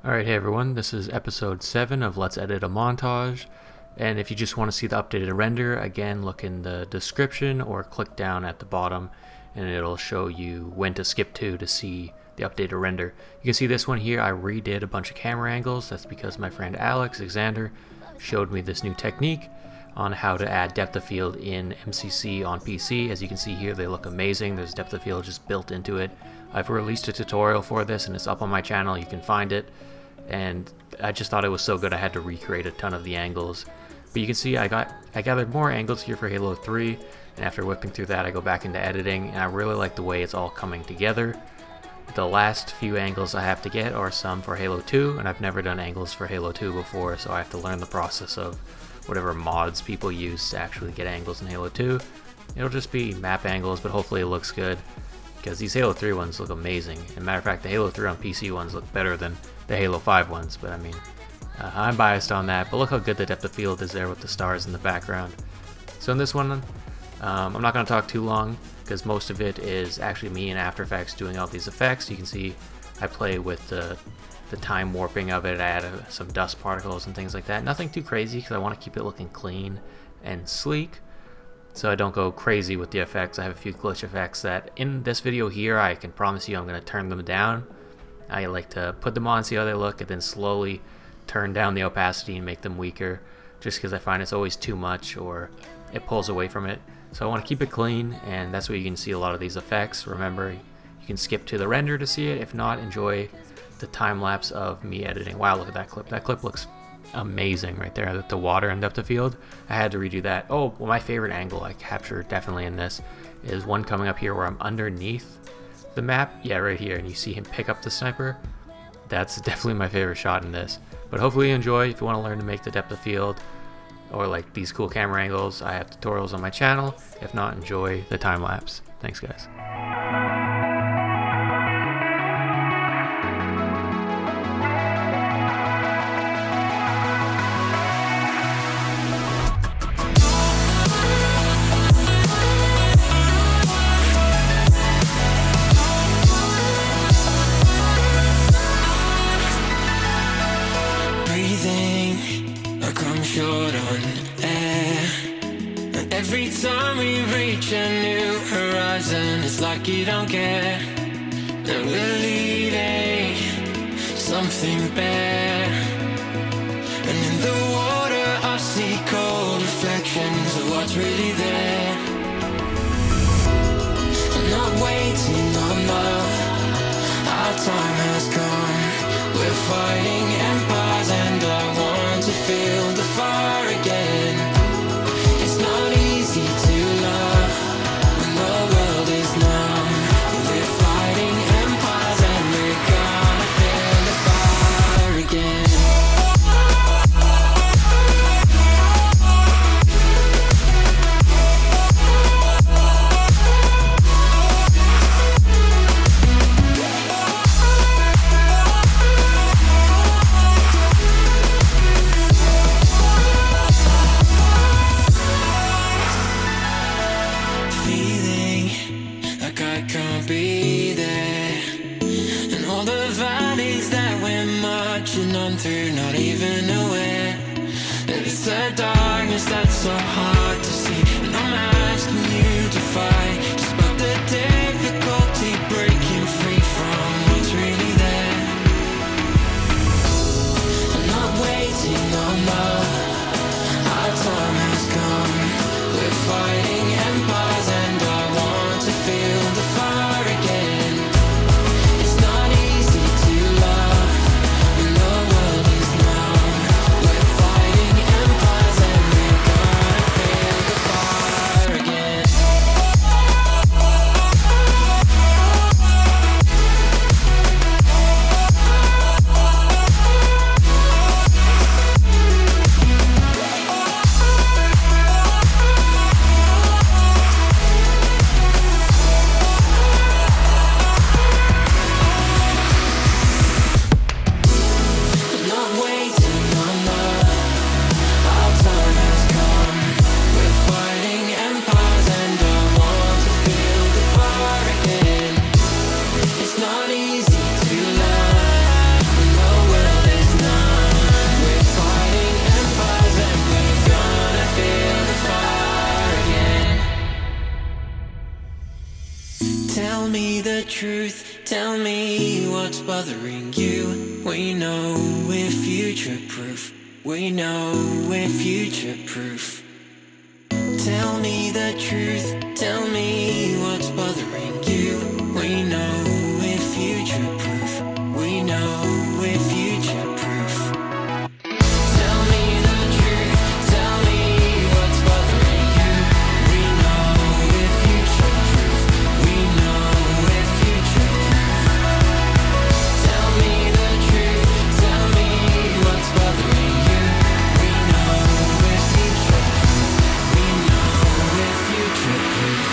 Alright, hey everyone, this is episode 7 of Let's Edit a Montage, and if you just want to see the updated render, again look in the description or click down at the bottom and it'll show you when to skip to see the updated render. You can see this one here, I redid a bunch of camera angles. That's because my friend Alexander showed me this new technique on how to add depth of field in MCC on PC. As you can see here, they look amazing. There's depth of field just built into it. I've released a tutorial for this and it's up on my channel, you can find it. And I just thought it was so good I had to recreate a ton of the angles. But you can see I gathered more angles here for Halo 3, and after whipping through that I go back into editing, and I really like the way it's all coming together. The last few angles I have to get are some for Halo 2, and I've never done angles for Halo 2 before, so I have to learn the process of whatever mods people use to actually get angles in Halo 2. It'll just be map angles, but hopefully it looks good, because these Halo 3 ones look amazing. As a matter of fact, the Halo 3 on PC ones look better than the Halo 5 ones, but I mean, I'm biased on that, but look how good the depth of field is there with the stars in the background. So in this one, I'm not going to talk too long, because most of it is actually me in After Effects doing all these effects. You can see I play with the time warping of it, I add some dust particles and things like that. Nothing too crazy, because I want to keep it looking clean and sleek, so I don't go crazy with the effects. I have a few glitch effects that in this video here I can promise you I'm going to turn them down. I like to put them on, see how they look, and then slowly turn down the opacity and make them weaker, just because I find it's always too much or it pulls away from it. So I want to keep it clean, and that's where you can see a lot of these effects. Remember, you can skip to the render to see it. If not, enjoy the time lapse of me editing. Wow, look at that clip. That clip looks amazing right there, the water and depth of field. I had to redo that. Oh, well, my favorite angle I captured definitely in this is one coming up here where I'm underneath the map. Yeah, right here, and you see him pick up the sniper. That's definitely my favorite shot in this. But hopefully you enjoy. If you want to learn to make the depth of field or like these cool camera angles, I have tutorials on my channel. If not, enjoy the time lapse. Thanks guys. Short on air, and every time we reach a new horizon, it's like you don't care, and we're leading something bare. And in the water I see cold reflections of what's really there. I'm not waiting, no, our time has come. We're fighting empires and I want to feel the fire again. It's not easy to love when the world is numb. We're fighting empires and we're gonna feel the fire again. Be there, and all the valleys that we're marching on through, not even aware that it's the darkness that's so hard to see. And I'm asking you to fight, just about the difficulty breaking free from what's really there. I'm not waiting, no, our time has come. We're fighting empires and I want to feel the fire. truth. Tell me what's bothering you. We know we're future proof. We know we're future proof. Tell me the truth. Tell me what's bothering you. We know we're future proof. We know we're future proof. Tell me the truth. Tell me what's bothering you. We know we're future proof. We know we're future proof. Tell me the truth. Tell me what's bothering you. We know we're future proof. We know we're future proof.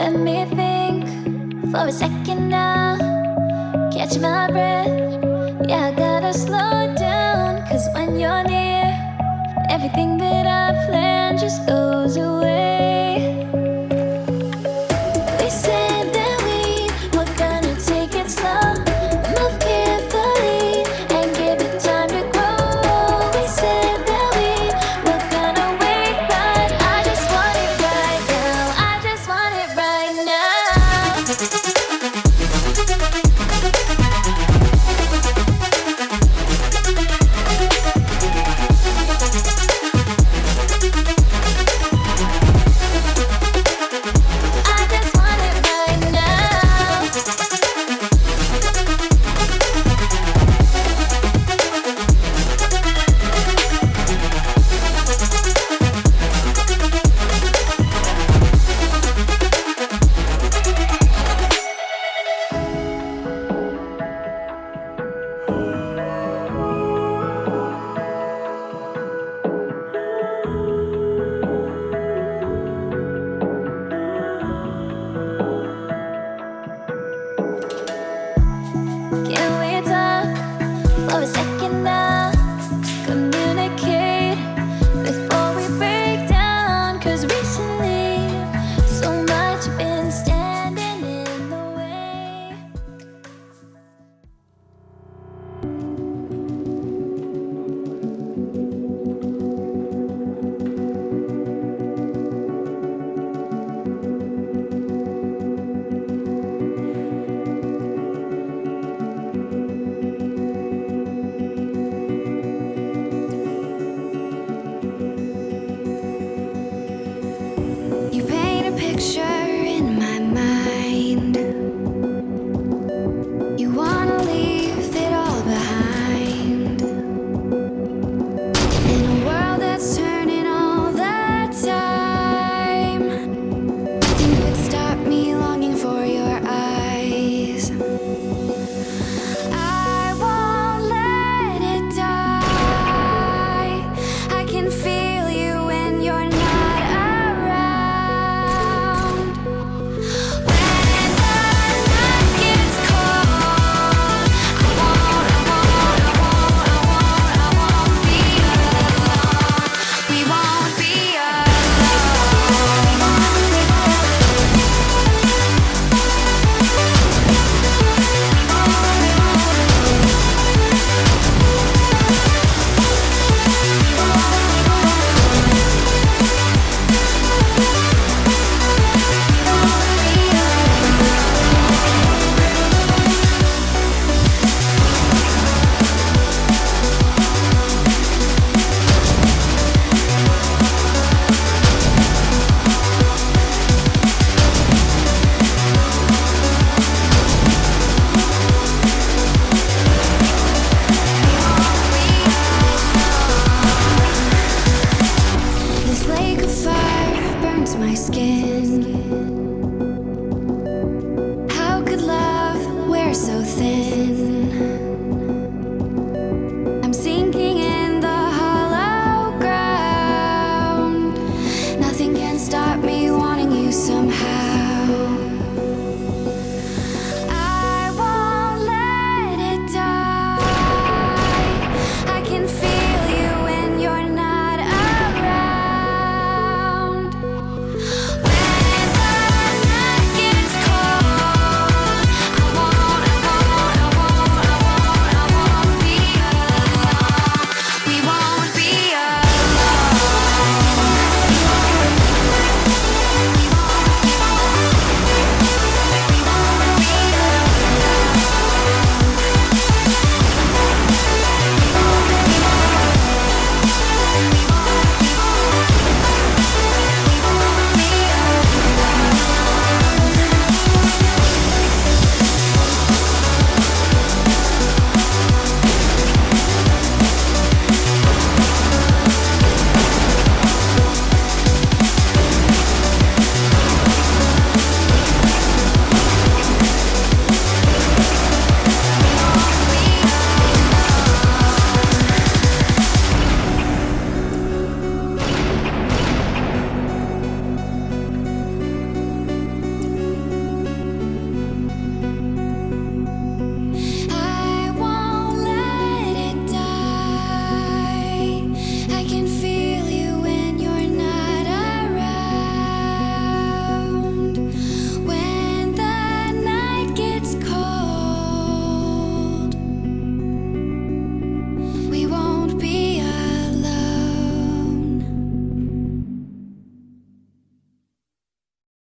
Let me think for a second now. Catch my breath. Yeah, I gotta slow down. Cause when you're near, everything that I planned just goes